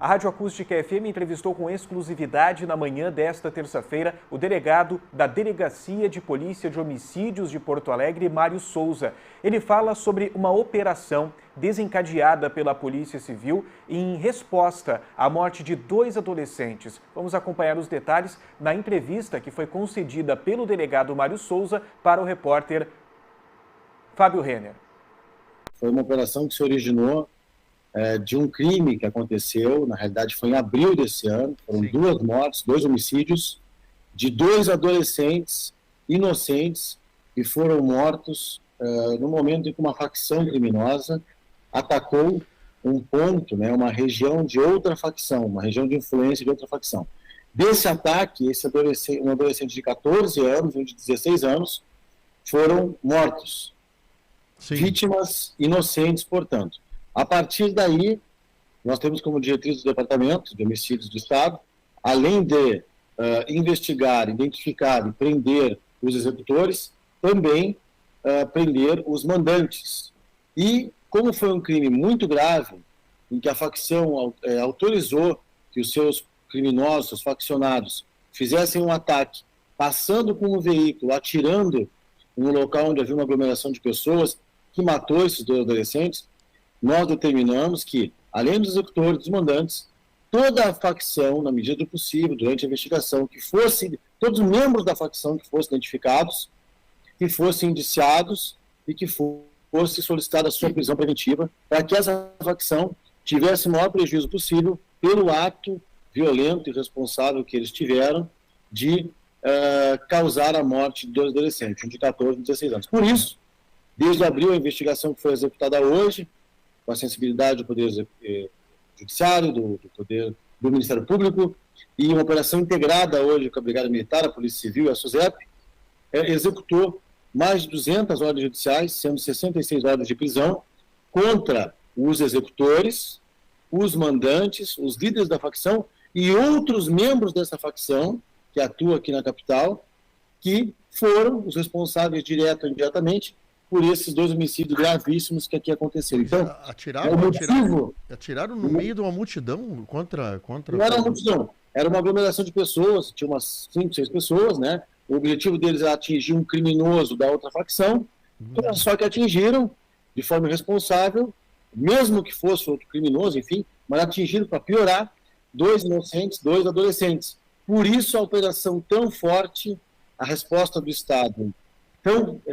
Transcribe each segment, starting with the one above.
A Rádio Acústica FM entrevistou com exclusividade na manhã desta terça-feira o delegado da Delegacia de Polícia de Homicídios de Porto Alegre, Mário Souza. Ele fala sobre uma operação desencadeada pela Polícia Civil em resposta à morte de 2 adolescentes. Vamos acompanhar os detalhes na entrevista que foi concedida pelo delegado Mário Souza para o repórter Fábio Renner. Foi uma operação que se originou de um crime que aconteceu, na realidade foi em abril desse ano, foram 2 mortes, 2 homicídios, de 2 adolescentes inocentes que foram mortos no momento em que uma facção criminosa atacou um ponto, uma região de outra facção, uma região de influência de outra facção. Desse ataque, um adolescente de 14 anos e um de 16 anos foram mortos. Sim. Vítimas inocentes, portanto. A partir daí, nós temos como diretriz do Departamento de Homicídios do Estado, além de investigar, identificar e prender os executores, também prender os mandantes. E, como foi um crime muito grave, em que a facção autorizou que os seus criminosos, seus faccionados, fizessem um ataque, passando com um veículo, atirando em um local onde havia uma aglomeração de pessoas, que matou esses 2 adolescentes, nós determinamos que, além dos executores, dos mandantes, toda a facção, na medida do possível, durante a investigação, que fosse, todos os membros da facção que fossem identificados, que fossem indiciados e que fosse solicitada a sua prisão preventiva, para que essa facção tivesse o maior prejuízo possível pelo ato violento e irresponsável que eles tiveram de causar a morte de 2 adolescentes, um de 14 e 16 anos. Por isso, desde abril, a investigação que foi executada hoje, com a sensibilidade do Poder Judiciário, do Poder do Ministério Público, e uma operação integrada hoje com a Brigada Militar, a Polícia Civil e a SUSEP, executou mais de 200 ordens judiciais, sendo 66 ordens de prisão, contra os executores, os mandantes, os líderes da facção e outros membros dessa facção, que atua aqui na capital, que foram os responsáveis, direto ou indiretamente, por esses 2 homicídios gravíssimos que aqui aconteceram. Então, atiraram no meio de uma multidão contra... Não era uma multidão, era uma aglomeração de pessoas, tinha umas 5, 6 pessoas, O objetivo deles era atingir um criminoso da outra facção, só que atingiram de forma irresponsável, mesmo que fosse outro criminoso, enfim, mas atingiram, para piorar, 2 inocentes, 2 adolescentes. Por isso a operação tão forte, a resposta do Estado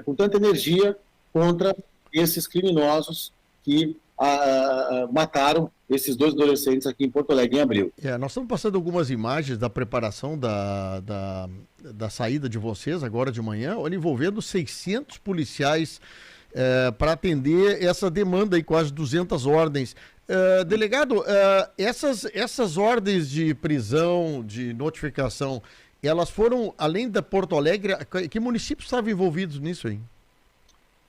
com tanta energia contra esses criminosos que mataram esses 2 adolescentes aqui em Porto Alegre em abril. Nós estamos passando algumas imagens da preparação da saída de vocês agora de manhã, envolvendo 600 policiais para atender essa demanda aí, quase 200 ordens. Delegado, essas ordens de prisão, de notificação, elas foram, além da Porto Alegre, que municípios estavam envolvidos nisso aí?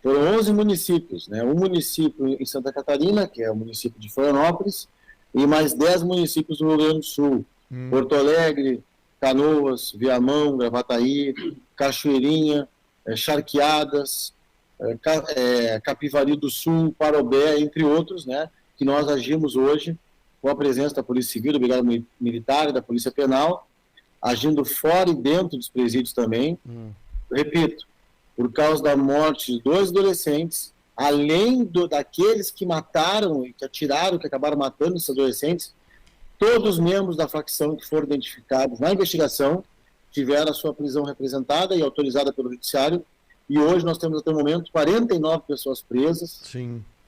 Foram 11 municípios, Um município em Santa Catarina, que é o município de Florianópolis, e mais 10 municípios do Rio Grande do Sul. Porto Alegre, Canoas, Viamão, Gravataí, Cachoeirinha, Charqueadas, Capivari do Sul, Parobé, entre outros, que nós agimos hoje com a presença da Polícia Civil, da Brigada Militar e da Polícia Penal, agindo fora e dentro dos presídios também. Repito, por causa da morte de 2 adolescentes, além daqueles que mataram e que atiraram, que acabaram matando esses adolescentes, todos os membros da facção que foram identificados na investigação tiveram a sua prisão representada e autorizada pelo Judiciário, e hoje nós temos até o momento 49 pessoas presas,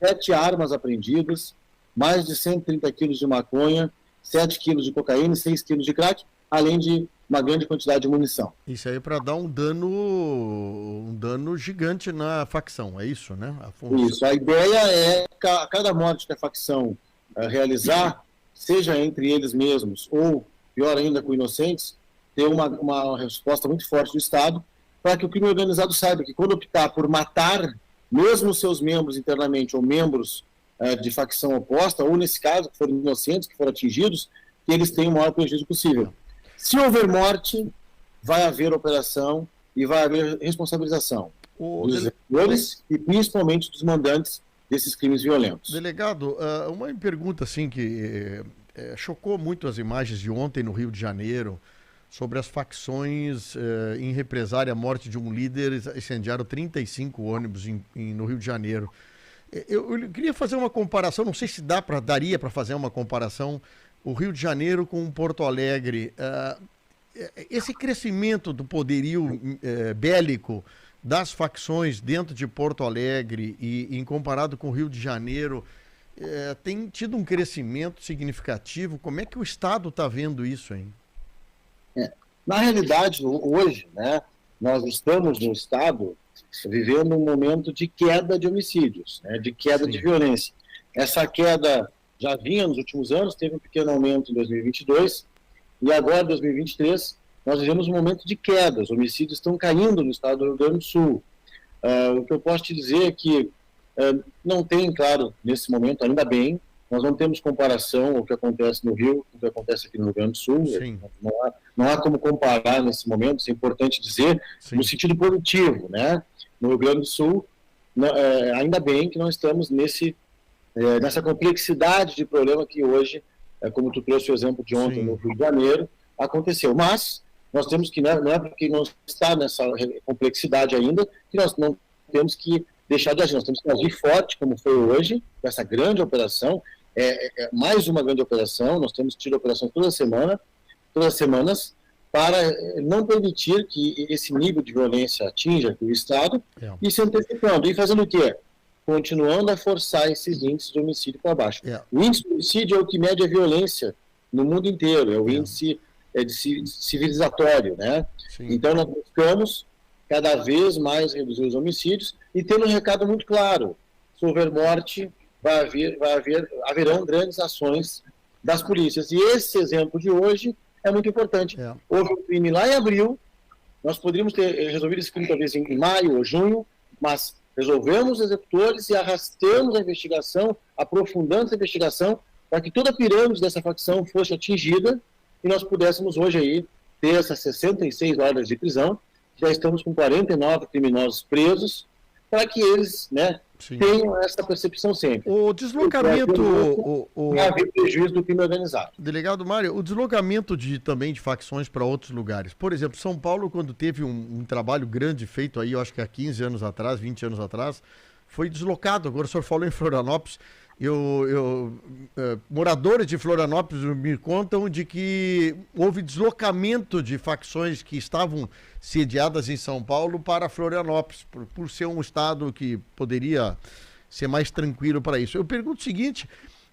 7 armas apreendidas, mais de 130 quilos de maconha, 7 quilos de cocaína e 6 quilos de crack, além de uma grande quantidade de munição. Isso aí para dar um dano gigante na facção, é isso, Isso, a ideia é a cada morte que a facção realizar, seja entre eles mesmos ou, pior ainda, com inocentes, ter uma resposta muito forte do Estado para que o crime organizado saiba que quando optar por matar, mesmo seus membros internamente ou membros de facção oposta, ou nesse caso, que foram inocentes, que foram atingidos, que eles tenham o maior prejuízo possível. Se houver morte, vai haver operação e vai haver responsabilização dos executores e principalmente dos mandantes desses crimes violentos. Delegado, uma pergunta assim que chocou muito as imagens de ontem no Rio de Janeiro sobre as facções em represária à morte de um líder. Incendiaram 35 ônibus no Rio de Janeiro. Eu queria fazer uma comparação, não sei se daria para fazer uma comparação, o Rio de Janeiro com Porto Alegre. Esse crescimento do poderio bélico das facções dentro de Porto Alegre e em comparado com o Rio de Janeiro, tem tido um crescimento significativo. Como é que o Estado está vendo isso, hein? Na realidade, hoje, né, nós estamos no Estado vivendo um momento de queda de homicídios, né, de queda de violência. Essa queda já vinha nos últimos anos, teve um pequeno aumento em 2022, e agora, em 2023, nós vivemos um momento de queda. Os homicídios estão caindo no estado do Rio Grande do Sul. O que eu posso te dizer é que não tem, claro, nesse momento, ainda bem, nós não temos comparação ao que acontece no Rio, com o que acontece aqui no Rio Grande do Sul. Não há como comparar nesse momento, isso é importante dizer, no sentido positivo, né? No Rio Grande do Sul, ainda bem que não estamos nessa complexidade de problema que hoje, como tu trouxe o exemplo de ontem no Rio de Janeiro, aconteceu. Mas nós temos que, não é porque não está nessa complexidade ainda, que nós não temos que deixar de agir. Nós temos que agir forte, como foi hoje, com essa grande operação. Mais uma grande operação. Nós temos tido operações todas as semanas, para não permitir que esse nível de violência atinja o Estado e se antecipando. E fazendo o quê? Continuando a forçar esses índices de homicídio para baixo. O índice de homicídio é o que mede a violência no mundo inteiro, é o índice civilizatório, né? Então nós buscamos cada vez mais reduzir os homicídios e tendo um recado muito claro: se houver morte, haverão grandes ações das polícias. E esse exemplo de hoje é muito importante. Houve um crime lá em abril, nós poderíamos ter resolvido esse crime talvez em maio ou junho, mas resolvemos os executores e arrastamos a investigação, aprofundando essa investigação, para que toda a pirâmide dessa facção fosse atingida e nós pudéssemos hoje aí ter essas 66 horas de prisão. Já estamos com 49 criminosos presos, para que eles, né, tenham essa percepção sempre. O deslocamento... Não haver prejuízo do crime organizado. Delegado Mário, o deslocamento também de facções para outros lugares. Por exemplo, São Paulo, quando teve um trabalho grande feito aí, eu acho que há 15 anos atrás, 20 anos atrás, foi deslocado. Agora o senhor falou em Florianópolis. Moradores de Florianópolis me contam de que houve deslocamento de facções que estavam sediadas em São Paulo para Florianópolis, por ser um estado que poderia ser mais tranquilo para isso. Eu pergunto o seguinte: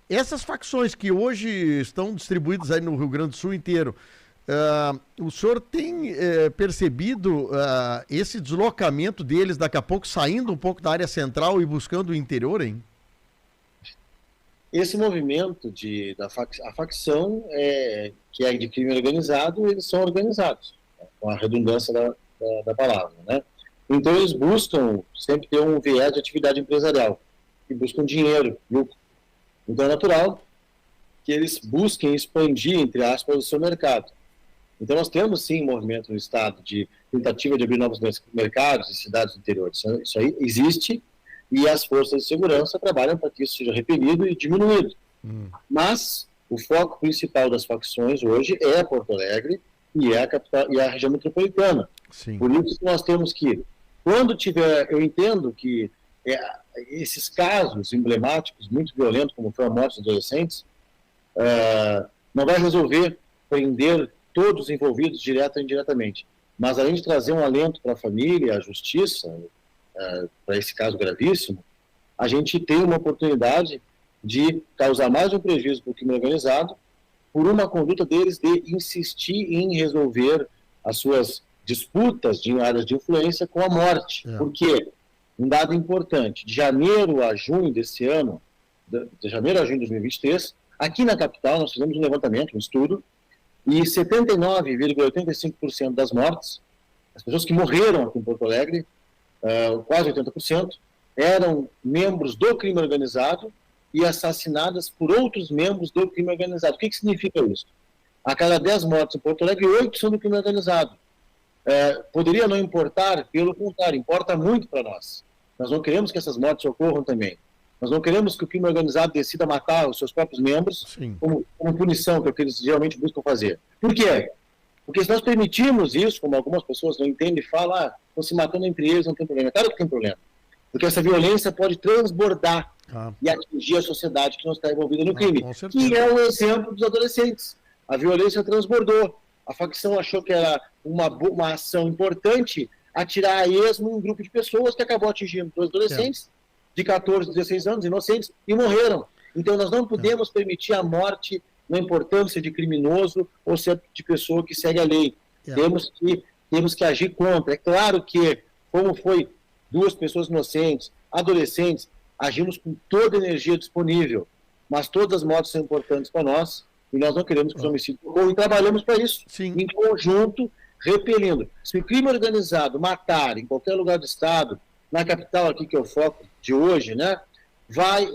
essas facções que hoje estão distribuídas aí no Rio Grande do Sul inteiro, o senhor tem percebido esse deslocamento deles daqui a pouco, saindo um pouco da área central e buscando o interior, hein? Esse movimento a facção que é de crime organizado, eles são organizados, né, com a redundância da palavra, né? Então eles buscam sempre ter um viés de atividade empresarial, e buscam dinheiro, lucro. Então é natural que eles busquem expandir, entre aspas, o seu mercado. Então nós temos sim um movimento no Estado de tentativa de abrir novos mercados em cidades do interior. Isso aí existe. E as forças de segurança trabalham para que isso seja repelido e diminuído. Mas o foco principal das facções hoje é Porto Alegre e é a capital e a região metropolitana. Por isso nós temos que, quando tiver, eu entendo que esses casos emblemáticos, muito violentos, como foi a morte dos adolescentes, não vai resolver prender todos os envolvidos direta ou indiretamente. Mas além de trazer um alento para a família, à justiça, para esse caso gravíssimo, a gente tem uma oportunidade de causar mais um prejuízo para o crime organizado por uma conduta deles de insistir em resolver as suas disputas de áreas de influência com a morte. Porque, um dado importante, de janeiro a junho desse ano, de janeiro a junho de 2023, aqui na capital nós fizemos um levantamento, um estudo, e 79,85% das mortes, as pessoas que morreram aqui em Porto Alegre, quase 80%, eram membros do crime organizado e assassinadas por outros membros do crime organizado. O que significa isso? A cada 10 mortes em Porto Alegre, 8 são do crime organizado. Poderia não importar, pelo contrário, importa muito para nós. Nós não queremos que essas mortes ocorram também. Nós não queremos que o crime organizado decida matar os seus próprios membros como punição, que é o que eles geralmente buscam fazer. Por quê? Porque se nós permitirmos isso, como algumas pessoas não entendem e falam, estão se matando entre eles, não tem problema. Claro que tem problema. Porque essa violência pode transbordar e atingir a sociedade que não está envolvida no crime. Que é o exemplo dos adolescentes. A violência transbordou. A facção achou que era uma ação importante atirar a esmo um grupo de pessoas que acabou atingindo dois adolescentes de 14, 16 anos, inocentes, e morreram. Então nós não podemos permitir a morte na importância de criminoso ou de pessoa que segue a lei. Temos que agir contra. É claro que, como foi 2 pessoas inocentes, adolescentes, agimos com toda a energia disponível, mas todas as mortes são importantes para nós e nós não queremos que os homicídios ocorram e trabalhamos para isso, em conjunto, repelindo. Se o crime organizado matar em qualquer lugar do Estado, na capital aqui que é o foco de hoje, né,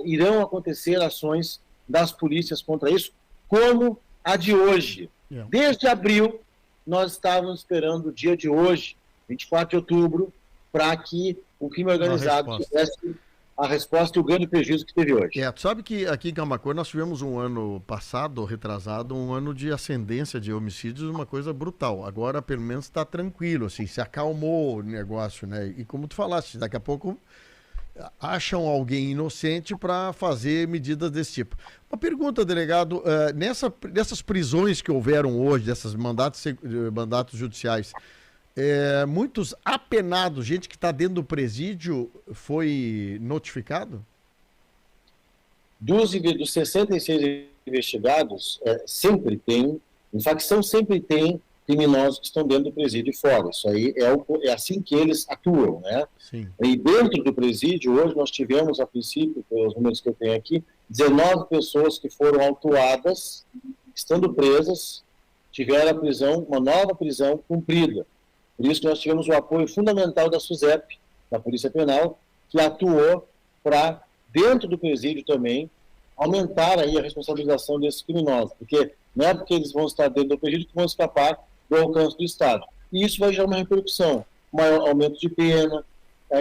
irão acontecer ações das polícias contra isso, como a de hoje. Desde abril, nós estávamos esperando o dia de hoje, 24 de outubro, para que o crime organizado tivesse a resposta e o grande prejuízo que teve hoje. Tu sabe que aqui em Camaquã nós tivemos um ano passado, retrasado, um ano de ascendência de homicídios, uma coisa brutal. Agora, pelo menos, está tranquilo, assim, se acalmou o negócio, né? E como tu falaste, daqui a pouco acham alguém inocente para fazer medidas desse tipo. Uma pergunta, delegado, nessas prisões que houveram hoje, desses mandatos judiciais, muitos apenados, gente que está dentro do presídio, foi notificado? Dos 66 investigados, sempre tem, em facção sempre tem criminosos que estão dentro do presídio e fora. Isso aí é assim que eles atuam, né? Sim. E dentro do presídio, hoje nós tivemos, a princípio, pelos números que eu tenho aqui, 19 pessoas que foram autuadas, estando presas, tiveram a prisão, uma nova prisão cumprida. Por isso que nós tivemos o apoio fundamental da SUSEP, da Polícia Penal, que atuou para, dentro do presídio também, aumentar aí a responsabilização desses criminosos, porque não é porque eles vão estar dentro do presídio que vão escapar do alcance do Estado. E isso vai gerar uma repercussão, maior aumento de pena,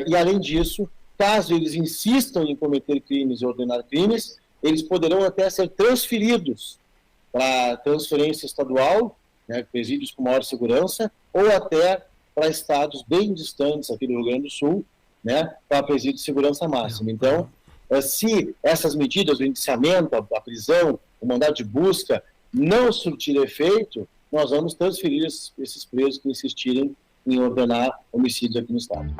e além disso, caso eles insistam em cometer crimes e ordenar crimes, eles poderão até ser transferidos para transferência estadual, né, presídios com maior segurança, ou até para estados bem distantes aqui do Rio Grande do Sul, né, para presídio de segurança máxima. Então, se essas medidas, o indiciamento, a prisão, o mandado de busca, não surtir efeito, nós vamos transferir esses presos que insistirem em ordenar homicídios aqui no Estado.